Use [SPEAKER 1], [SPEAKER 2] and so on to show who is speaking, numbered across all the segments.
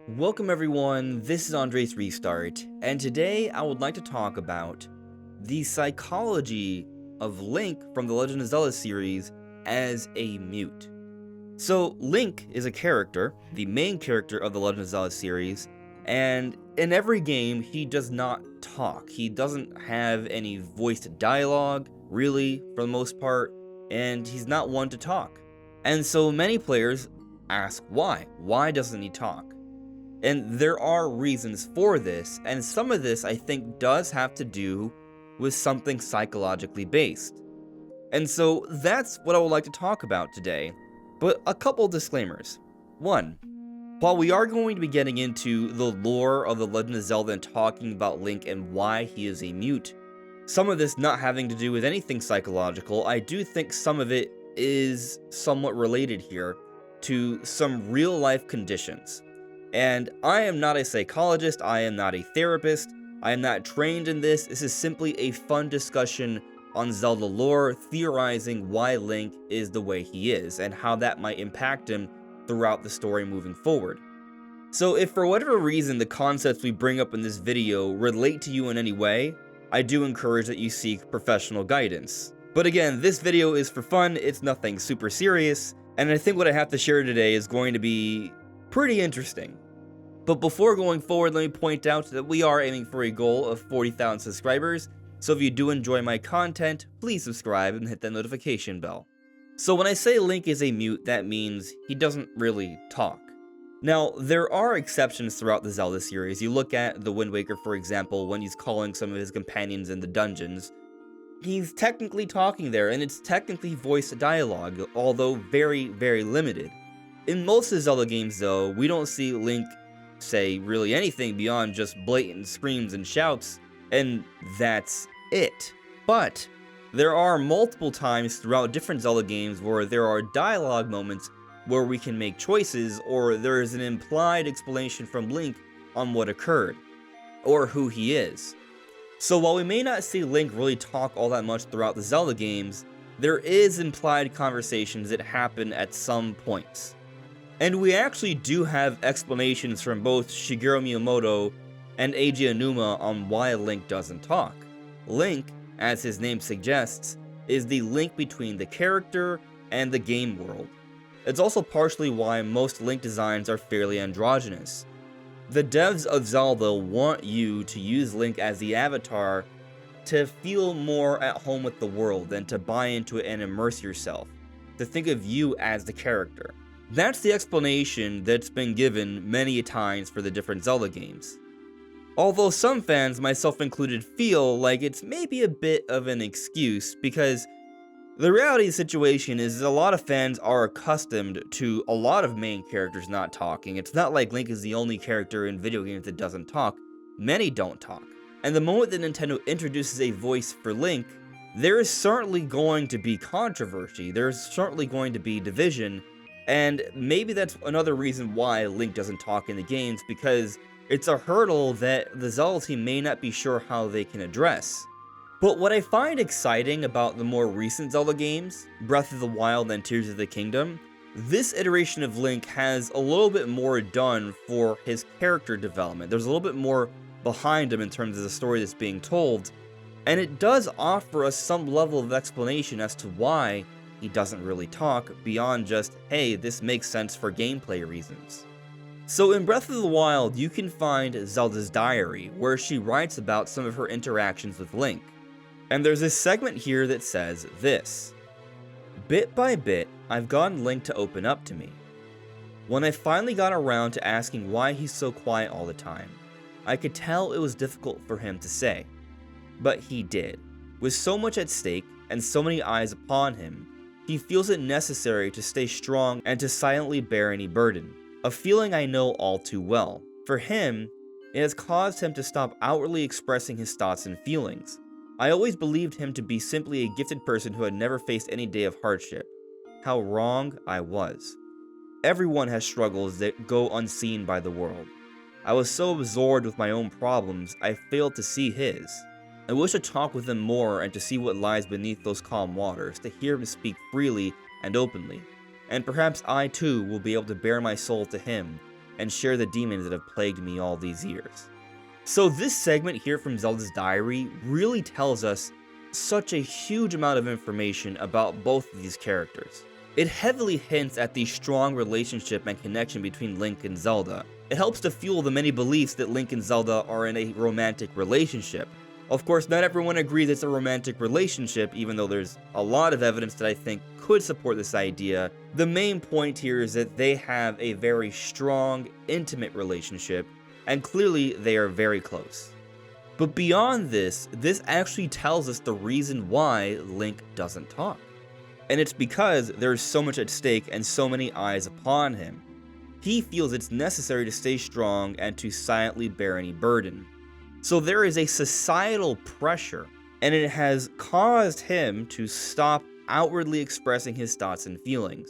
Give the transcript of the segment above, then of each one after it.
[SPEAKER 1] Welcome everyone, this is AndresRestart, and today I would like to talk about the psychology of Link from the Legend of Zelda series as a mute. So Link is a character, the main character of the Legend of Zelda series, and in every game he does not talk. He doesn't have any voiced dialogue, really, for the most part, and he's not one to talk. And so many players ask why? Why doesn't he talk? And there are reasons for this, and some of this I think does have to do with something psychologically based. And so that's what I would like to talk about today, but a couple disclaimers. One, while we are going to be getting into the lore of the Legend of Zelda and talking about Link and why he is a mute, some of this not having to do with anything psychological, I do think some of it is somewhat related here to some real life conditions. And I am not a psychologist, I am not a therapist, I am not trained in this. This is simply a fun discussion on Zelda lore, theorizing why Link is the way he is, and how that might impact him throughout the story moving forward. So if for whatever reason the concepts we bring up in this video relate to you in any way, I do encourage that you seek professional guidance. But again, this video is for fun, it's nothing super serious, and I think what I have to share today is going to be pretty interesting. But before going forward, let me point out that we are aiming for a goal of 40,000 subscribers, so if you do enjoy my content, please subscribe and hit that notification bell. So when I say Link is a mute, that means he doesn't really talk. Now, there are exceptions throughout the Zelda series. You look at the Wind Waker, for example, when he's calling some of his companions in the dungeons. He's technically talking there, and it's technically voiced dialogue, although very, very limited. In most of the Zelda games, though, we don't see Link say really anything beyond just blatant screams and shouts, and that's it. But there are multiple times throughout different Zelda games where there are dialogue moments where we can make choices, or there is an implied explanation from Link on what occurred, or who he is. So while we may not see Link really talk all that much throughout the Zelda games, there is implied conversations that happen at some points. And we actually do have explanations from both Shigeru Miyamoto and Eiji Aonuma on why Link doesn't talk. Link, as his name suggests, is the link between the character and the game world. It's also partially why most Link designs are fairly androgynous. The devs of Zelda want you to use Link as the avatar to feel more at home with the world and to buy into it and immerse yourself, to think of you as the character. That's the explanation that's been given many times for the different Zelda games. Although some fans, myself included, feel like it's maybe a bit of an excuse, because the reality of the situation is a lot of fans are accustomed to a lot of main characters not talking. It's not like Link is the only character in video games that doesn't talk. Many don't talk. And the moment that Nintendo introduces a voice for Link, there is certainly going to be controversy. There's certainly going to be division. And maybe that's another reason why Link doesn't talk in the games, because it's a hurdle that the Zelda team may not be sure how they can address. But what I find exciting about the more recent Zelda games, Breath of the Wild and Tears of the Kingdom, this iteration of Link has a little bit more done for his character development. There's a little bit more behind him in terms of the story that's being told, and it does offer us some level of explanation as to why he doesn't really talk, beyond just, hey, this makes sense for gameplay reasons. So in Breath of the Wild, you can find Zelda's Diary, where she writes about some of her interactions with Link. And there's this segment here that says this: "Bit by bit, I've gotten Link to open up to me. When I finally got around to asking why he's so quiet all the time, I could tell it was difficult for him to say. But he did. With so much at stake and so many eyes upon him, he feels it necessary to stay strong and to silently bear any burden, a feeling I know all too well. For him, it has caused him to stop outwardly expressing his thoughts and feelings. I always believed him to be simply a gifted person who had never faced any day of hardship. How wrong I was. Everyone has struggles that go unseen by the world. I was so absorbed with my own problems, I failed to see his. I wish to talk with him more and to see what lies beneath those calm waters, to hear him speak freely and openly. And perhaps I too will be able to bare my soul to him and share the demons that have plagued me all these years. So this segment here from Zelda's Diary really tells us such a huge amount of information about both of these characters. It heavily hints at the strong relationship and connection between Link and Zelda. It helps to fuel the many beliefs that Link and Zelda are in a romantic relationship. Of course, not everyone agrees it's a romantic relationship, even though there's a lot of evidence that I think could support this idea. The main point here is that they have a very strong, intimate relationship, and clearly they are very close. But beyond this, this actually tells us the reason why Link doesn't talk. And it's because there's so much at stake and so many eyes upon him. He feels it's necessary to stay strong and to silently bear any burden. So there is a societal pressure, and it has caused him to stop outwardly expressing his thoughts and feelings.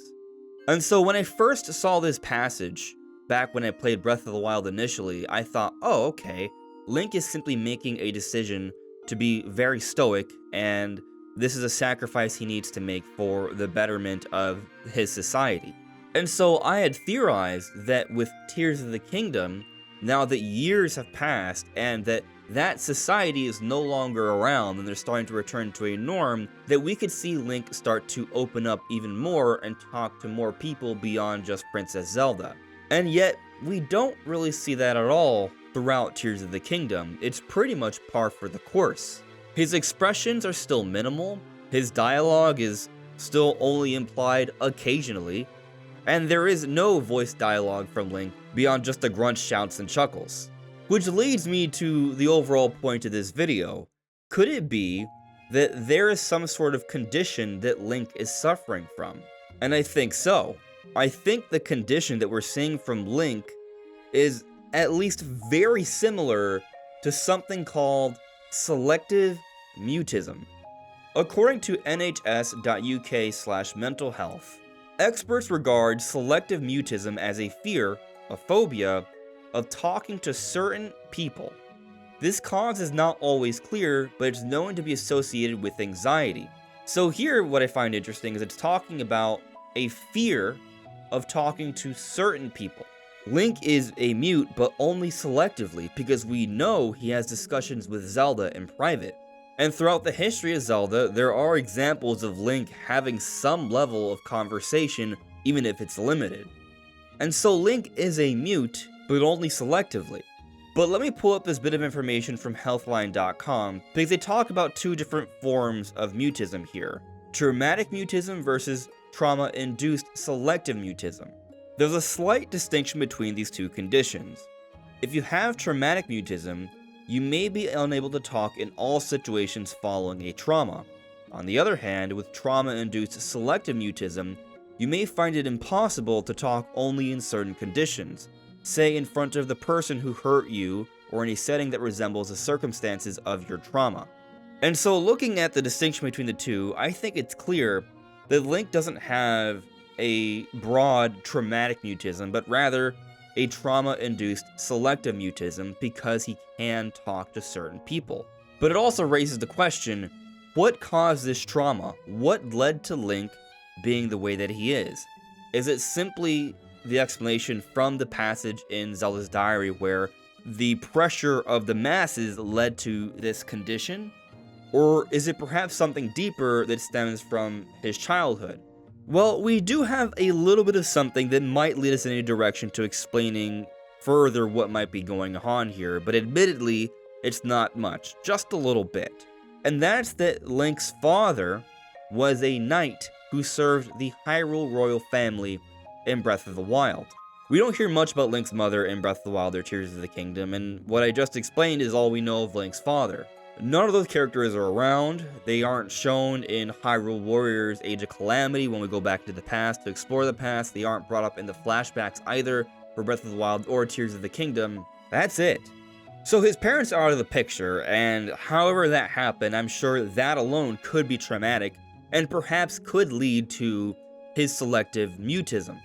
[SPEAKER 1] And so when I first saw this passage, back when I played Breath of the Wild initially, I thought, oh, okay, Link is simply making a decision to be very stoic, and this is a sacrifice he needs to make for the betterment of his society. And so I had theorized that with Tears of the Kingdom, now that years have passed and that society is no longer around and they're starting to return to a norm, that we could see Link start to open up even more and talk to more people beyond just Princess Zelda. And yet, we don't really see that at all throughout Tears of the Kingdom. It's pretty much par for the course. His expressions are still minimal, his dialogue is still only implied occasionally, and there is no voice dialogue from Link beyond just the grunts, shouts, and chuckles. Which leads me to the overall point of this video. Could it be that there is some sort of condition that Link is suffering from? And I think so. I think the condition that we're seeing from Link is at least very similar to something called selective mutism. According to nhs.uk/mental health, experts regard selective mutism as a fear, a phobia, of talking to certain people. This cause is not always clear, but it's known to be associated with anxiety. So here, what I find interesting is it's talking about a fear of talking to certain people. Link is a mute, but only selectively, because we know he has discussions with Zelda in private. And throughout the history of Zelda, there are examples of Link having some level of conversation, even if it's limited. And so Link is a mute, but only selectively. But let me pull up this bit of information from healthline.com, because they talk about two different forms of mutism here. Traumatic mutism versus trauma-induced selective mutism. There's a slight distinction between these two conditions. If you have traumatic mutism, you may be unable to talk in all situations following a trauma. On the other hand, with trauma-induced selective mutism, you may find it impossible to talk only in certain conditions, say in front of the person who hurt you or in a setting that resembles the circumstances of your trauma. And so looking at the distinction between the two, I think it's clear that Link doesn't have a broad traumatic mutism, but rather a trauma-induced selective mutism because he can talk to certain people. But it also raises the question, what caused this trauma? What led to Link being the way that he is? Is it simply the explanation from the passage in Zelda's Diary where the pressure of the masses led to this condition? Or is it perhaps something deeper that stems from his childhood? Well, we do have a little bit of something that might lead us in a direction to explaining further what might be going on here, but admittedly, it's not much, just a little bit. And that's that Link's father was a knight who served the Hyrule royal family in Breath of the Wild. We don't hear much about Link's mother in Breath of the Wild or Tears of the Kingdom, and what I just explained is all we know of Link's father. None of those characters are around. They aren't shown in Hyrule Warriors Age of Calamity when we go back to the past to explore the past. They aren't brought up in the flashbacks either for Breath of the Wild or Tears of the Kingdom. That's it. So his parents are out of the picture, and however that happened, I'm sure that alone could be traumatic and perhaps could lead to his selective mutism.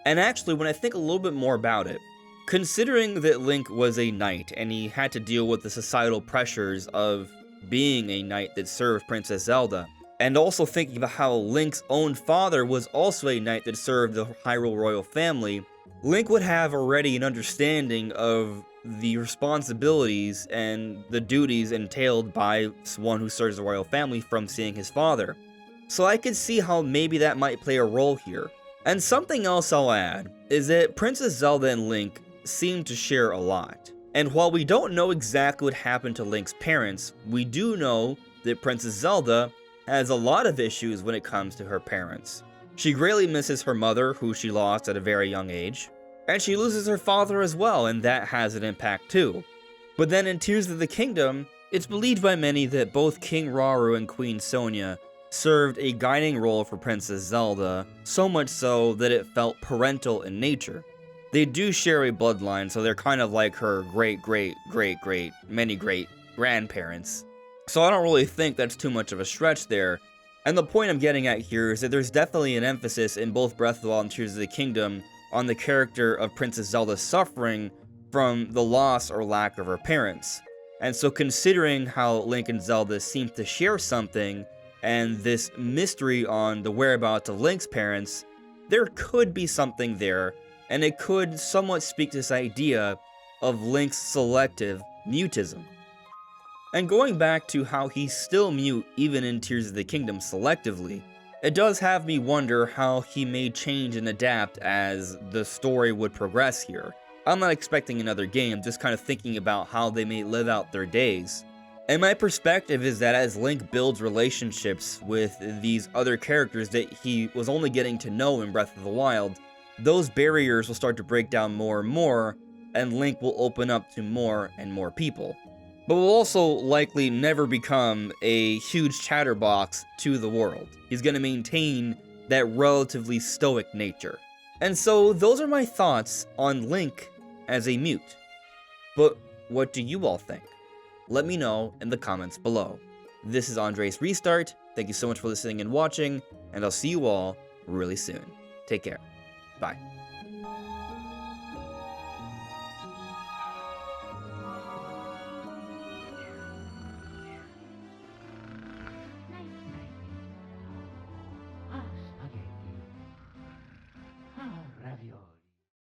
[SPEAKER 1] And actually, when I think a little bit more about it, considering that Link was a knight and he had to deal with the societal pressures of being a knight that served Princess Zelda, and also thinking about how Link's own father was also a knight that served the Hyrule royal family, Link would have already an understanding of the responsibilities and the duties entailed by one who serves the royal family from seeing his father. So I could see how maybe that might play a role here. And something else I'll add is that Princess Zelda and Link seem to share a lot. And while we don't know exactly what happened to Link's parents, we do know that Princess Zelda has a lot of issues when it comes to her parents. She greatly misses her mother, who she lost at a very young age, and she loses her father as well, and that has an impact too. But then in Tears of the Kingdom, it's believed by many that both King Rauru and Queen Sonia served a guiding role for Princess Zelda, so much so that it felt parental in nature. They do share a bloodline, so they're kind of like her many great grandparents. So I don't really think that's too much of a stretch there. And the point I'm getting at here is that there's definitely an emphasis in both Breath of the Wild and Tears of the Kingdom on the character of Princess Zelda suffering from the loss or lack of her parents. And so considering how Link and Zelda seem to share something, and this mystery on the whereabouts of Link's parents, there could be something there, and it could somewhat speak to this idea of Link's selective mutism. And going back to how he's still mute even in Tears of the Kingdom selectively, it does have me wonder how he may change and adapt as the story would progress here. I'm not expecting another game, just kind of thinking about how they may live out their days. And my perspective is that as Link builds relationships with these other characters that he was only getting to know in Breath of the Wild, those barriers will start to break down more and more, and Link will open up to more and more people. But will also likely never become a huge chatterbox to the world. He's going to maintain that relatively stoic nature. And so those are my thoughts on Link as a mute. But what do you all think? Let me know in the comments below. This is AndresRestart. Thank you so much for listening and watching, and I'll see you all really soon. Take care. Bye.